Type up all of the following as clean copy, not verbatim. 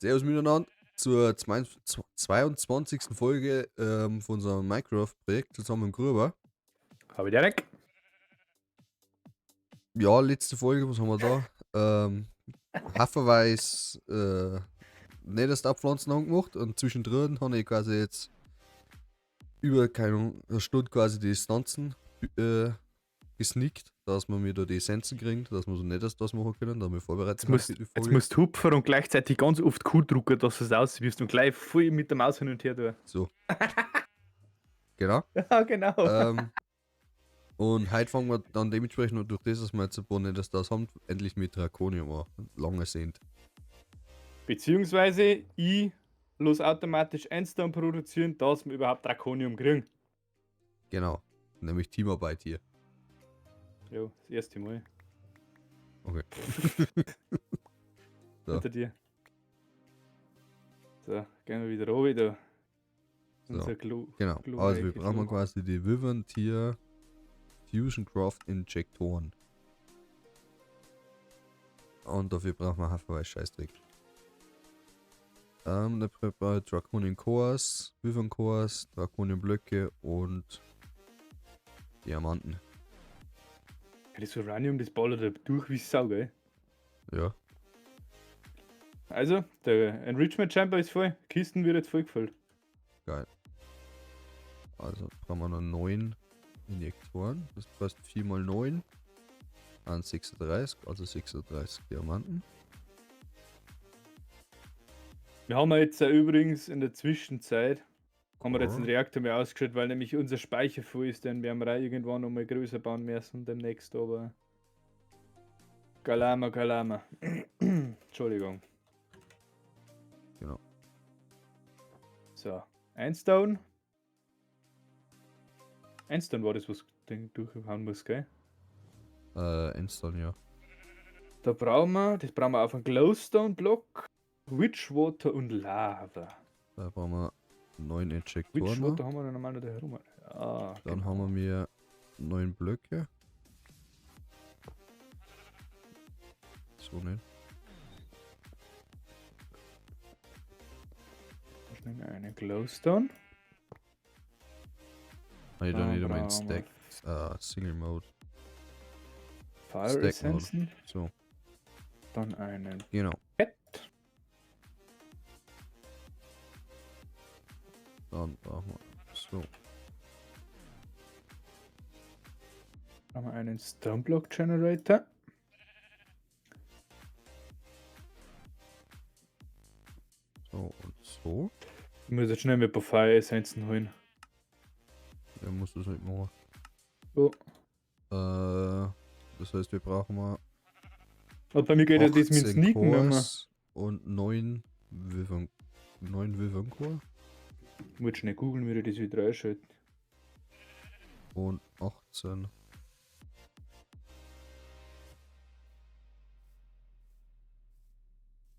Servus miteinander zur 22. Folge von unserem Minecraft-Projekt zusammen im Gruber. Habe ich direkt. Ja, letzte Folge, was haben wir da? Haferweiß Netherstart-Pflanzen angemacht und zwischendrin habe ich quasi jetzt über keine eine Stunde quasi die Distanzen gesneakt, dass wir mir da die Essenzen kriegen, dass wir so Netherstars machen können, da wir vorbereitet Jetzt haben für musst, die jetzt Folge. musst du hupfen und gleichzeitig ganz oft Q drucken, dass es aussiehst und gleich voll mit der Maus hin und her tun. So, genau. Ja, genau. Und heute fangen wir dann dementsprechend durch das, dass wir jetzt ein paar Netherstars haben, endlich mit Draconium an. Lange sind. Beziehungsweise ich los automatisch Endstone produzieren, dass wir überhaupt Draconium kriegen. Genau. Nämlich Teamarbeit hier. Ja, das erste Mal. Okay. So. Hinter dir. So, gehen wir wieder runter da. So. Unser Glo Genau. Also wir brauchen quasi die Wyvern Tier Fusion Craft Injektoren. Und dafür brauchen wir Haferweiß Scheißdreck. Da brauche ich Draconium Cores, Wyvern Cores, Draconium Blöcke und Diamanten. Ja, das Uranium, das ballert da durch wie Sau, gell? Ja. Also, der Enrichment Chamber ist voll. Kisten wird jetzt voll gefüllt. Geil. Also brauchen wir noch 9 Injektoren. Das heißt 4 mal 9. An 36, also 36 Diamanten. Wir haben jetzt übrigens in der Zwischenzeit haben wir jetzt einen Reaktor mehr ausgeschaltet, weil nämlich unser Speicher voll ist, denn wir haben irgendwann noch mal größer bauen müssen demnächst, aber Kalama. Entschuldigung. Genau. So, Einstone. Einstone war das, was den durchhauen muss, gell? Endstone, ja. Das brauchen wir auf einen Glowstone-Block, Witchwater und Lava. Da brauchen wir 9 Injektoren. Witchwater haben wir dann normal noch da herum. Ah, dann genau. haben wir 9 Blöcke. So nicht. Eine Glowstone. Ich dann nicht einmal in brauchen wir Stack, Single Mode. Fire Stack Essenzen. So, Dann einen genau. Pet. Dann brauchen wir so. Haben wir einen Stoneblock Generator. So und so. Ich muss jetzt schnell mit ein paar Fire Essenzen holen. Ja, musst du es halt machen. Oh. Das heißt, wir brauchen mal. Und bei mir geht das mit dem 18 Sneaken nicht mehr. Cores und 9 Wyvern Core Ich muss schnell googeln, wie ich das wieder einschalten. und 18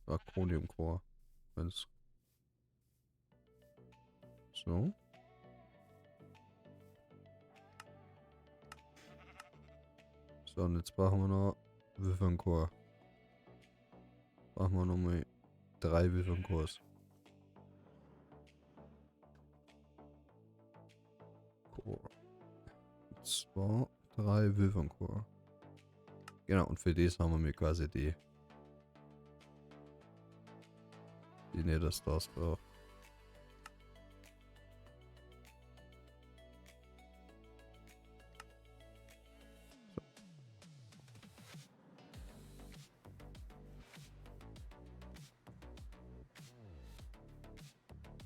Draconium Core. Wenn's so. So, und jetzt brauchen wir noch Wyvern Core. Brauchen wir nochmal 3 Wyvern Cores. Core. 2, 3 Wyvern Core. Genau, und für das haben wir mir quasi die Netherstars braucht.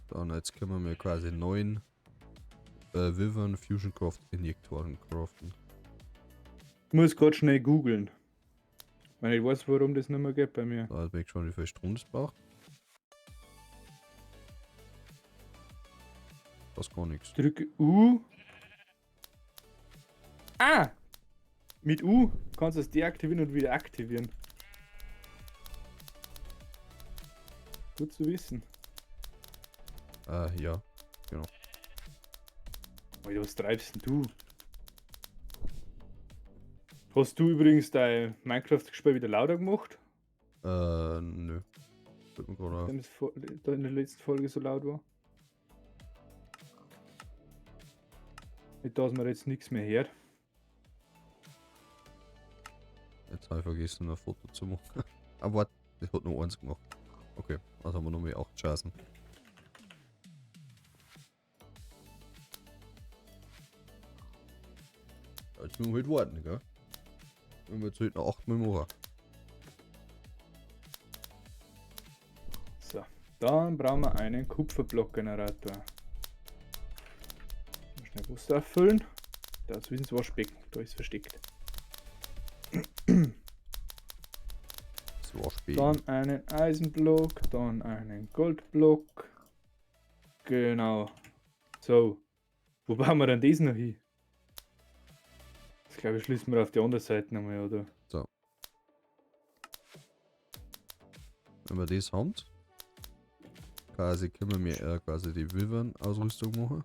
Dann jetzt können wir mir quasi 9 Wyvern Fusion Craft Injektoren craften. Ich muss gerade schnell googeln. Weil ich weiß, warum das nicht mehr geht bei mir. Da hat mich schon, wie viel Strom das braucht. Das gar nichts. Drücke U. Ah! Mit U kannst du es deaktivieren und wieder aktivieren. Gut zu wissen. Ja, genau. Alter, was treibst denn du? Hast du übrigens dein Minecraft-Spiel wieder lauter gemacht? Nö. Fällt mir gerade auf. Wenn es da in der letzten Folge so laut war. Nicht, dass man jetzt nichts mehr hört. Jetzt habe ich vergessen, ein Foto zu machen. Aber warte, das hat nur eins gemacht. Okay, also haben wir noch mehr 8 Chancen. Jetzt müssen wir halt warten, gell? Wenn wir jetzt halt noch 8 Mal machen. So, dann brauchen wir einen Kupferblockgenerator. Mal schnell Booster auffüllen. Da ist ein Waschbecken, da ist versteckt. Das war spät. Dann einen Eisenblock, dann einen Goldblock. Genau. So. Wo bauen wir denn das noch hin? Das glaube ich schließen wir auf die andere Seite nochmal, oder? So. Wenn wir das haben, quasi können wir quasi die Wyvern-Ausrüstung machen.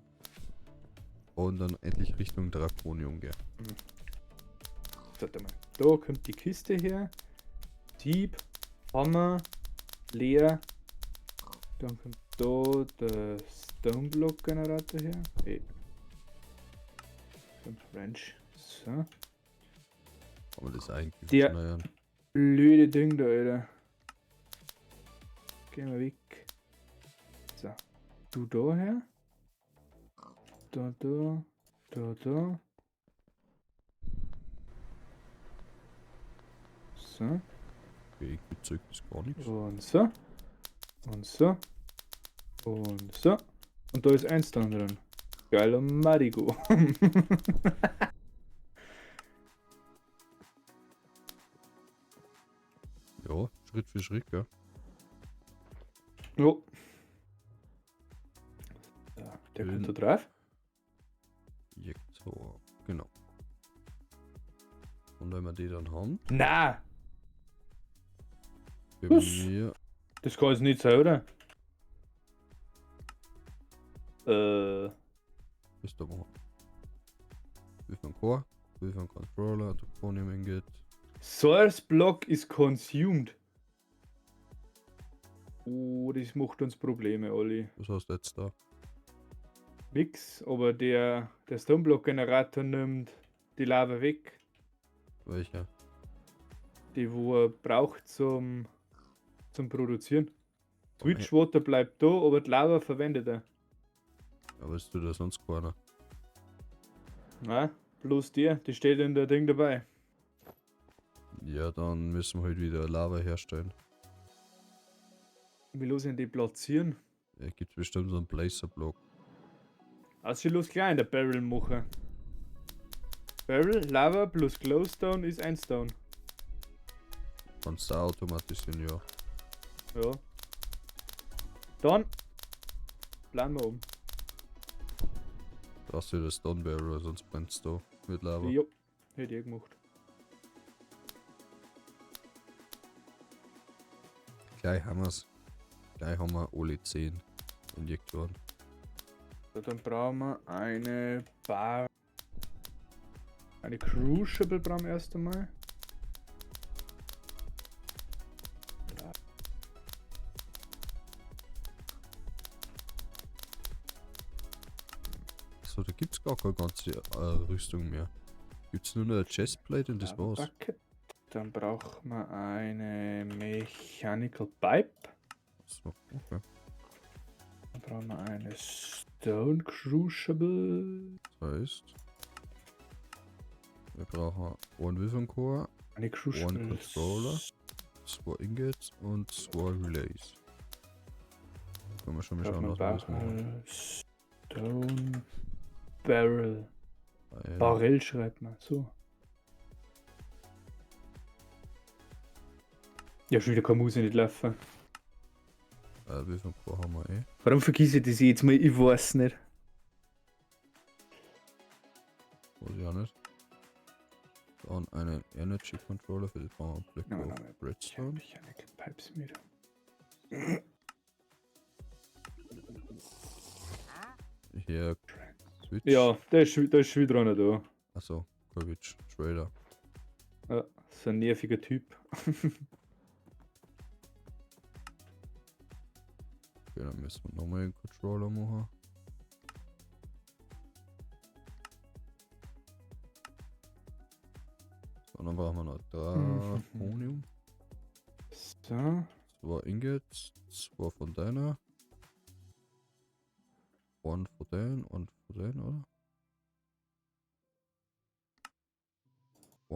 Und dann endlich Richtung Drakonium gehen. Warte mal. Da kommt die Kiste her. Dieb, Hammer, leer. Dann kommt da der Stoneblock-Generator her. Hey. Kommt Wrench. So. Haben wir das eigentlich Der- verschneiern? Blöde Ding da, Alter. Geh mal weg. So. Du da her. Da. So. Okay, ich bezeuge das gar nichts. Und so. Und so. Und so. Und da ist eins dann drin. Geiler Marigo. Ja, Schritt für Schritt, gell? Jo. So, der Schön. kommt da drauf. Jektor, genau. Und wenn wir die dann haben, Na, können Was? wir. das kann es nicht sein, oder? Was da machen? Wyvern Core, Wyvern Controller, Draconium Ingot. Source Block is consumed. Oh, das macht uns Probleme, Olli. Was hast du jetzt da? Nix, aber der Stoneblock-Generator nimmt die Lava weg, Welcher? die wo er braucht zum Produzieren. Switchwater bleibt da, aber die Lava verwendet er. Aber ist du da sonst keiner? Na, bloß die steht in der Ding dabei. Ja, dann müssen wir halt wieder Lava herstellen. Wie los die platzieren? Ja, gibt bestimmt so einen Blazer-Block. Also los klein der Barrel machen. Barrel, Lava plus Glowstone ist 1 Stone. Kannst du auch automatisieren, ja. Ja. Dann bleiben wir oben. Brauchst du das Stone Barrel, sonst brennst du mit Lava. Jo, hätte ich gemacht. Gleich haben wir's. Gleich haben wir alle 10 Injektoren. So, dann brauchen wir eine Crucible brauchen wir erst einmal. So, da gibt's gar keine ganze Rüstung mehr. Gibt's nur eine Chestplate und das Lava war's. Bucket. Dann braucht man eine Mechanical Pipe. So, okay. Dann brauchen wir eine Stone Crucible. Das heißt, wir brauchen einen Wyvern Core, Eine Crucible. einen Controller, 2 Ingots und 2 Relays. Können wir schon mal schauen, was wir das machen. Stone Barrel. Weil, Barrel schreibt man so. Ja, schon wieder kann Muse nicht laufen. Wyvern Core haben wir eh. Warum vergesse ich das jetzt mal? Ich weiß nicht. Weiß ich auch nicht. Dann einen Energy Controller für die Power Black Nein, Oak nein, Redstone. Mechanical Pipes mit. Hier Switch. Ja, der ist schon wieder einer da. Achso, Courage Trader. Ja, so ein nerviger Typ. Okay, dann müssen wir nochmal einen Controller machen. So, dann brauchen wir noch Draconium. So. 2 Ingots, 2 von deiner. 1 von den und von den, oder?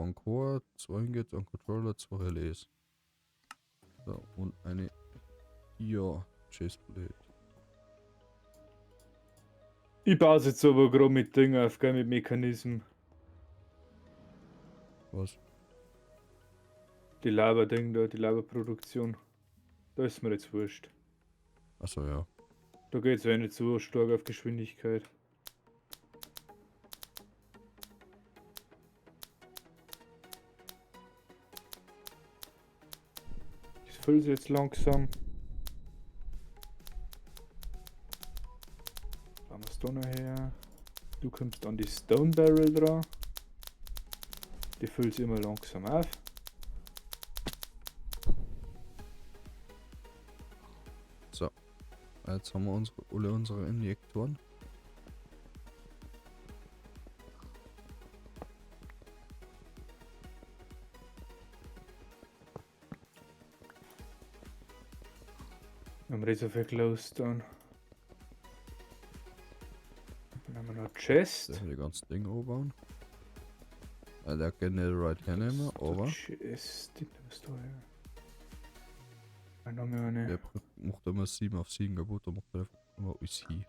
1 Core, 2 Ingots, 1 Controller, 2 Relais. So, und eine Chestplate. Ich baue es jetzt aber gerade mit Dingen auf, gell, mit Mechanismen. Was? Die Lava-Ding da, die Lava-Produktion. Da ist mir jetzt wurscht. Achso, ja. Da geht es ja nicht so stark auf Geschwindigkeit. Ich fülle sie jetzt langsam. Bauen wir es da noch her. Du kommst an die Stone Barrel dran. Die füllt sie immer langsam auf. So. Jetzt haben wir alle unsere Injektoren. Wir haben jetzt auf Glowstone. Dann haben wir noch Chest. Dass wir die ganzen Dinge umbauen. Der kann nicht right hernehmen, aber Chest, die nimmst du her. Dann haben wir eine. der macht immer 7 auf 7 kaputt, der macht einfach immer alles hin.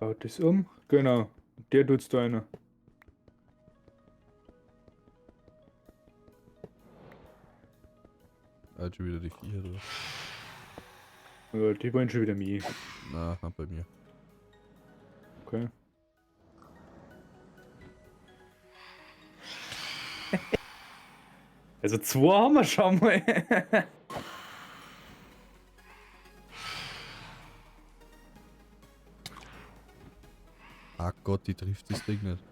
Baut das um. Genau. Der tut's da einer. Jetzt schon wieder die 4 da. Ja, die wollen schon wieder mich. Na, nicht bei mir. Okay. Also 2 haben wir schon mal. Ach Gott, die trifft das Ding nicht.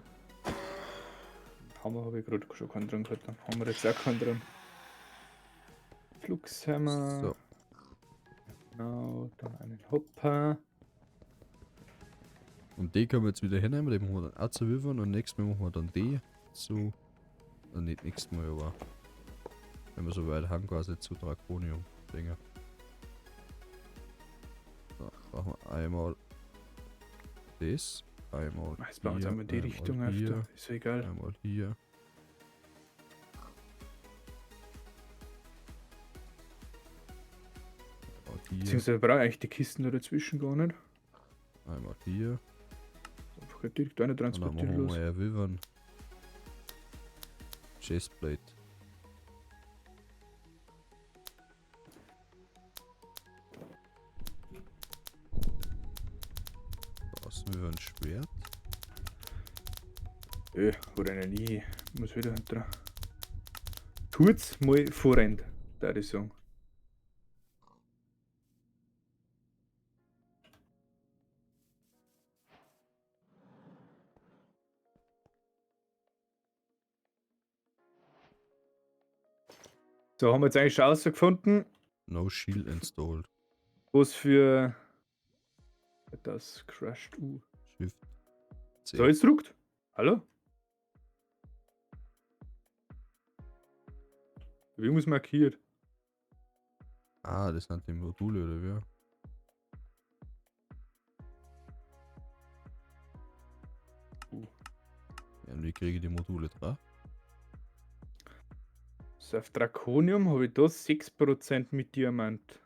Hammer habe ich gerade schon keinen drin gehabt. Dann haben wir jetzt auch keinen drin. Fluxhammer. So. Genau, dann einen Hopper. Und die können wir jetzt wieder hinnehmen, die machen wir dann auch zu Würfeln und nächstes Mal machen wir dann die zu. Nicht nächstes Mal, aber wenn wir so weit haben, quasi zu Draconium-Dinger. So, brauchen wir einmal das, einmal Jetzt bauen wir einmal die Richtung auf. Da. Ist ja egal. einmal hier. Einmal hier, Beziehungsweise brauche ich eigentlich die Kisten da dazwischen gar nicht. einmal hier. Einfach direkt eine Und dann transportieren machen los. wir ja Wyvern. Chestplate. Das Wyvern Schwert. Oder eine nie. Muss wieder dran. Tut's mal vorrennt, würde ich sagen. So, haben wir jetzt eigentlich schon rausgefunden, No shield installed. was für das crashed. Shift C. So, jetzt druckt. Hallo? Wie muss markiert? Ah, das sind die Module oder wie? Ja, und wie kriege ich die Module drauf? So, auf Draconium habe ich da 6% mit Diamant.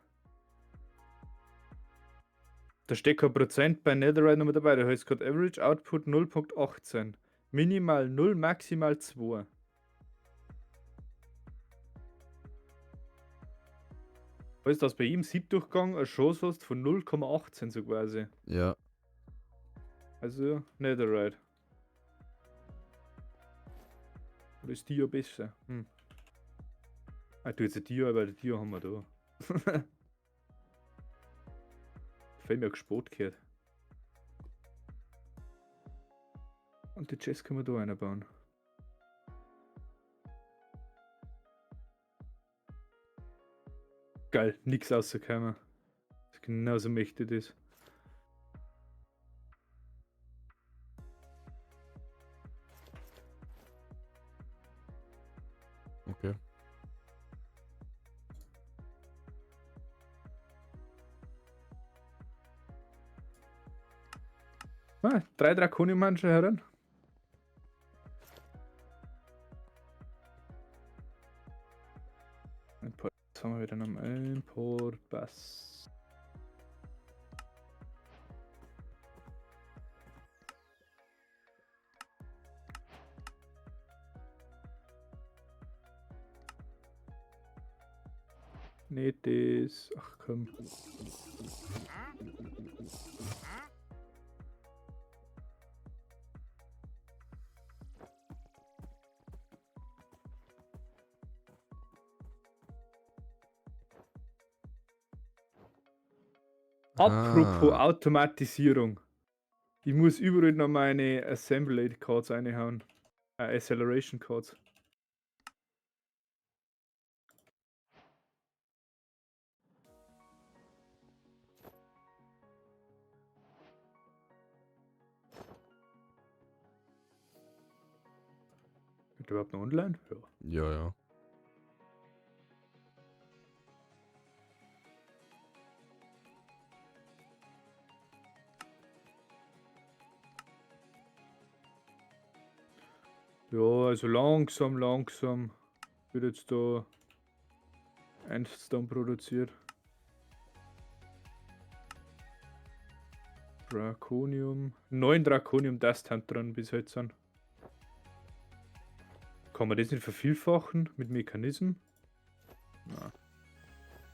Da steht kein Prozent bei Netherite nochmal dabei. Da heißt gerade Average Output 0,18. Minimal 0, maximal 2. Weißt du, dass bei ihm Siebdurchgang eine Chance hast von 0,18 so quasi. Ja, Also Netherite. Oder ist die ja besser? Ah, du jetzt ein Dia, weil die Dia haben wir da. Fällt mir gespot gehört. Und die Chest können wir da einbauen. geil, nix rausgekommen. Genauso möchte ich das. Okay. Ah, 3 Draconium-Manchen heran. Import, jetzt haben wir wieder einen Import-Bass. Nicht das. Ach komm. Apropos Automatisierung. Ich muss überall noch meine Assembly Codes reinhauen. Acceleration Codes. Ist überhaupt noch online? Ja. Ja, ja. Ja, also langsam wird jetzt da Endstone produziert. Draconium. 9 Draconium Dust Hand dran bis jetzt sind. Kann man das nicht vervielfachen mit Mechanism? Na.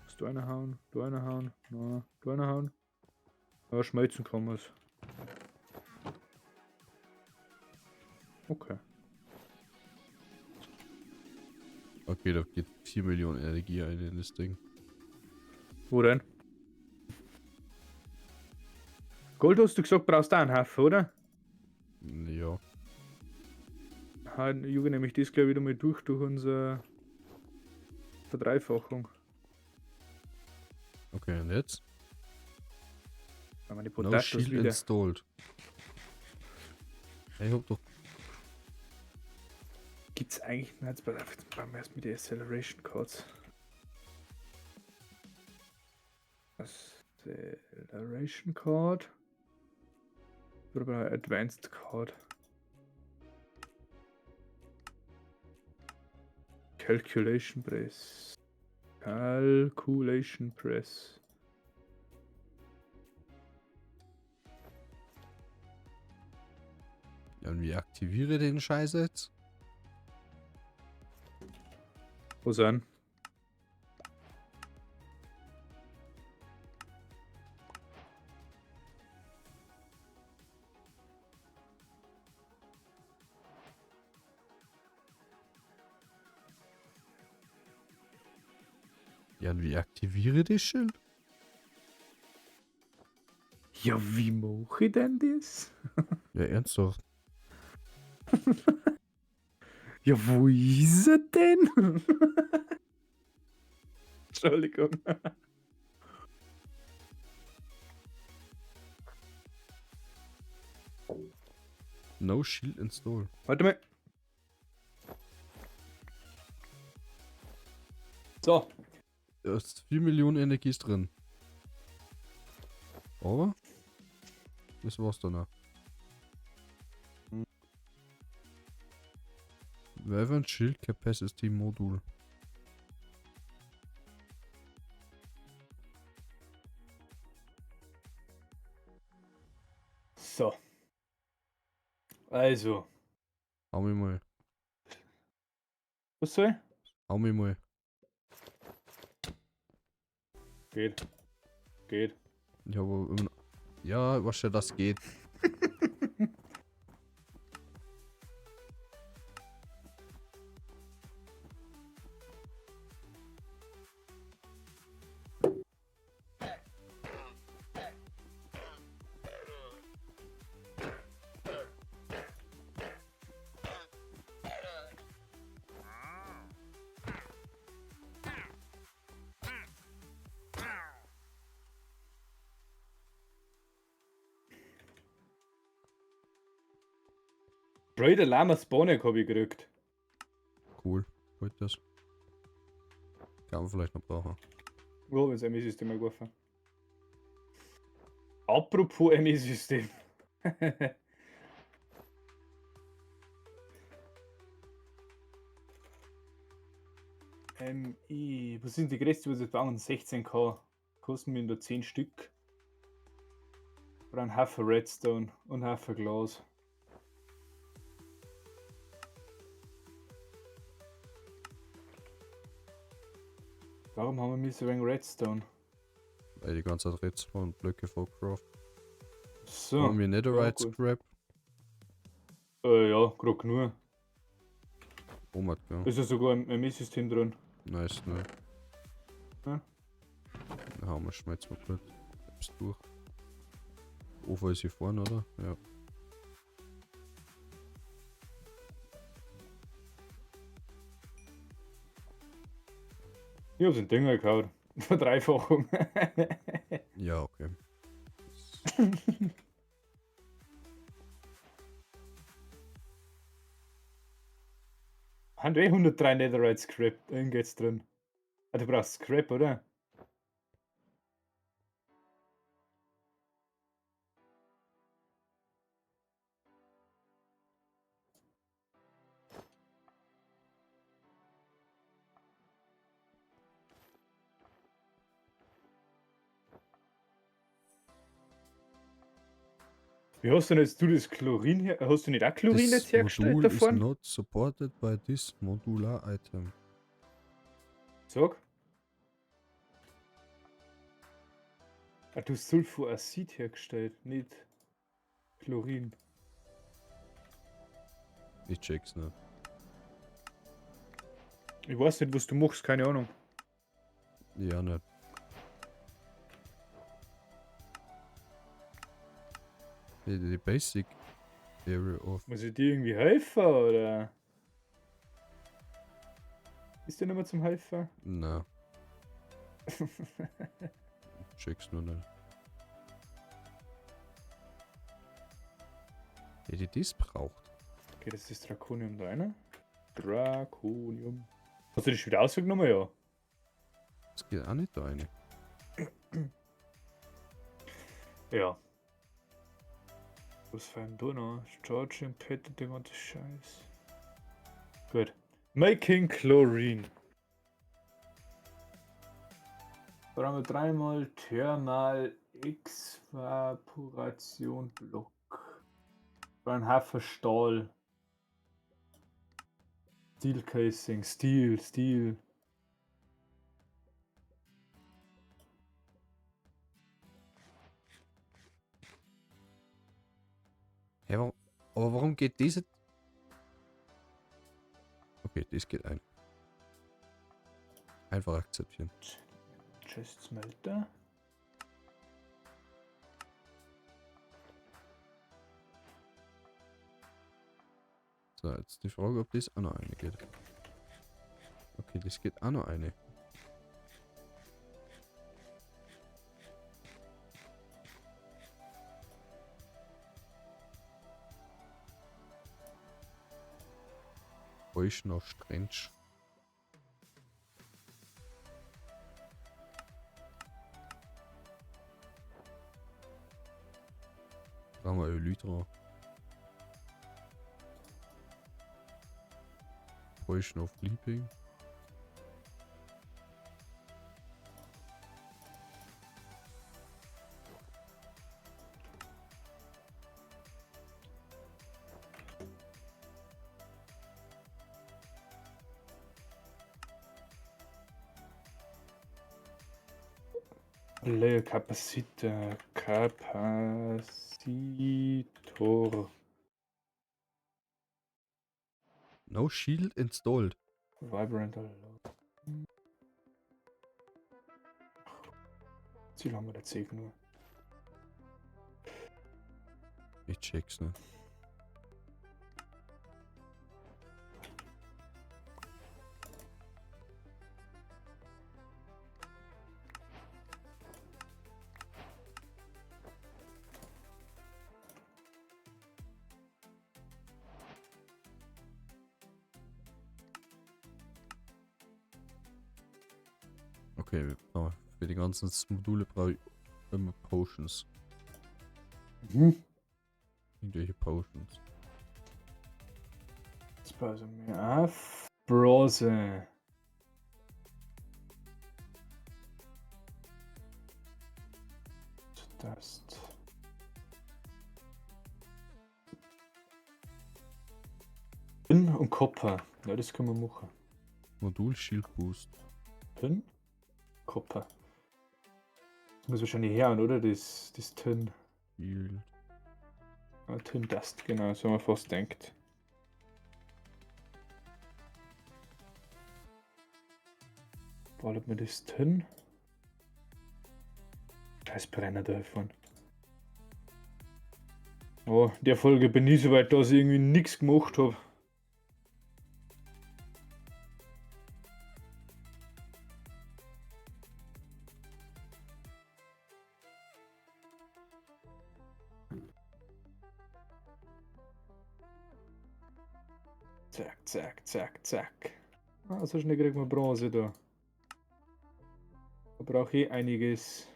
Muss da einer hauen, da einer hauen, na, da einer hauen. Ja, schmelzen kann man es. Okay. Okay, da geht 4 Millionen Energie ein in das Ding. Wo denn? Gold hast du gesagt, brauchst du auch einen Haufen, oder? Ja. Juge nämlich das gleich wieder mal durch unsere Verdreifachung. Okay, und jetzt? Wenn man die No Potatoes Shield wieder. installed. Ich hab doch. Gibt's eigentlich noch jetzt brauchen wir erst mit den Acceleration Codes. Acceleration Code. Oder Advanced Code. Calculation Press. Calculation Press. Ja, und wie aktiviere den Scheiß jetzt? Wo sind? Ja, und wie aktiviere das Schild? Ja, wie mache ich denn das? Ja, ernsthaft. Ja, wo ist er denn? Entschuldigung. No Shield install. Warte mal. So. Da ist 4 Millionen Energie ist drin. Aber das war's danach. Relevant Shield Capacity Modul. So. Also. Hau mich mal. Was soll? Hau mich mal. Geht. Geht. Ich habe immer. Ja, was ja das geht. Raider Lama Spawner habe ich gekriegt. Cool. Gut das. Kann man vielleicht noch brauchen. Wo ist ME-System geworfen? Apropos ME-System. MI. Was sind die größten, was ich bauen? 16k. Kosten mir nur 10 Stück. Oder ein Haufen Redstone und ein Haufen Glas. Warum haben wir mir so wenig Redstone? Weil die ganze Zeit Redstone und Blöcke vorcraft. So. Haben wir nicht ja, right gut. Scrap? Ja, gerade nur. Omat, ja. Ist ja sogar ein ME-System drin. Nice, ne? Ja. Dann haben wir schmeiß mal gut. Selbst durch. Ofen ist hier vorne, oder? Ja. Ich hab's in Dinger gehauen. Verdreifachung. Ja, okay. Haben wir 103 Netherite Scrap Ingots drin. Ah, du brauchst Scrap, oder? Wie hast du denn jetzt das Chlorin her? Hast du nicht auch Chlorin This jetzt hergestellt module is davon? not supported by this modular item. Sag. Ah, du hast Sulfuracid hergestellt, nicht Chlorin. Ich check's nicht. Ich weiß nicht, was du machst, keine Ahnung. Ja, nicht. Die Basic Area of. Muss ich dir irgendwie helfen, oder? Ist der nicht mehr zum Helfen? Na, check's nur nicht. Hätte die das braucht? Okay, das ist Drakonium da, ne? Drakonium. Hast du das schon wieder ausgenommen? Ja. Das geht auch nicht da rein. Ja. Was für ein da noch? Charge und Pet und der ganze Scheiß. Gut. Making Chlorine. Brauchen wir dreimal Thermal Exvaporation Block. Ein Haufen Stahl. Steel Casing, Steel. Hä, aber warum geht diese... Okay, das geht ein. Einfach akzeptieren. Chest Smelter. So, jetzt die Frage, ob das auch noch eine geht. Okay, das geht auch noch eine. Euch noch Strange. Brauchen wir Elytra. Euch noch Flipping. Layer Capacitor. Capacitor. No shield installed. Vibrant Alert. Ziel haben wir da 10 nur. Ich check's nicht. Okay, für die ganzen Module brauche ich immer Potions. Irgendwelche Potions. Jetzt passen wir auf. Bronze. Dust. Tin und Kupfer. Ja, das können wir machen. Modul Shield Boost. Tin? Kupfer. Das muss wahrscheinlich her, oder? Das Tin. Shield. Ah, Tin Dust, genau, so haben wir fast denkt. Ballert mir das Tin? Scheiß Brenner davon. Oh, in der Folge bin ich so weit, dass ich irgendwie nichts gemacht habe. Zack, zack, zack, zack. Ah, so schnell kriegen wir Bronze da. Da brauche ich einiges.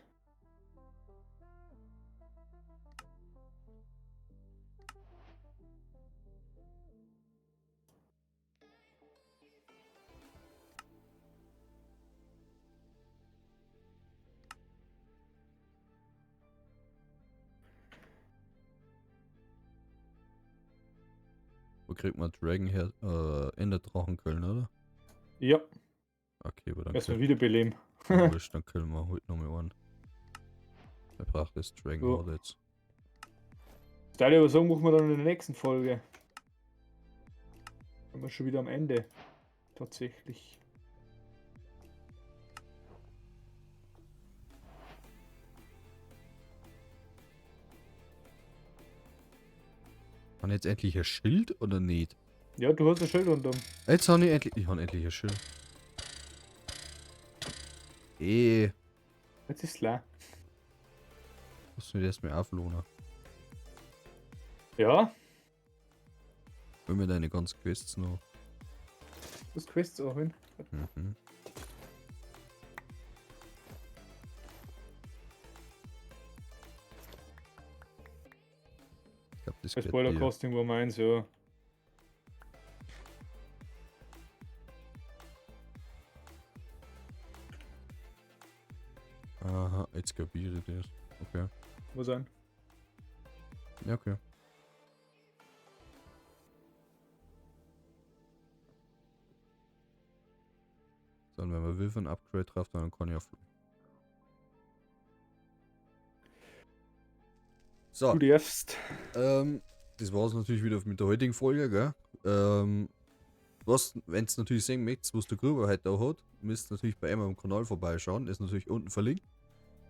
Wo kriegt man Dragon her? Ende Drachenköln, oder? Ja, Okay, aber dann erstmal wiederbeleben. dann killen wir heute nochmal einen. Wer braucht das Dragon So. Horde jetzt? Das darf ich aber sagen, machen wir dann in der nächsten Folge. Sind wir schon wieder am Ende. Tatsächlich. Haben jetzt endlich ein Schild oder nicht? Ja, du hast ein Schild unterm. Jetzt habe ich endlich. Ich habe endlich ein Schild. Jetzt ist es leer. Musst du mir das mir auflohnen. Ja, Wenn wir deine ganzen Quests noch. das Quests auch hin. Mhm. Ich glaube, das Das geht Spoiler dir. Casting war meins, ja. Aha, jetzt kapiere ich das. Okay. Wo sein? Ja, okay. So, und wenn wir Wilf ein Upgrade drauf, dann kann ich auf. So, Du darfst. das war's natürlich wieder mit der heutigen Folge, gell? Was, wenn es natürlich sehen möchtest, was der Gruber heute auch hat, müsst natürlich bei ihm am Kanal vorbeischauen. Ist natürlich unten verlinkt.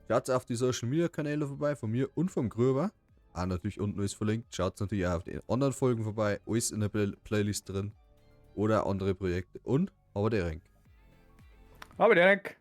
Schaut auf die Social Media Kanäle vorbei, von mir und vom Gruber. Auch natürlich unten ist verlinkt. Schaut natürlich auch auf die anderen Folgen vorbei. Alles in der Playlist drin. Oder andere Projekte. Und aber der Rank. Aber Derek.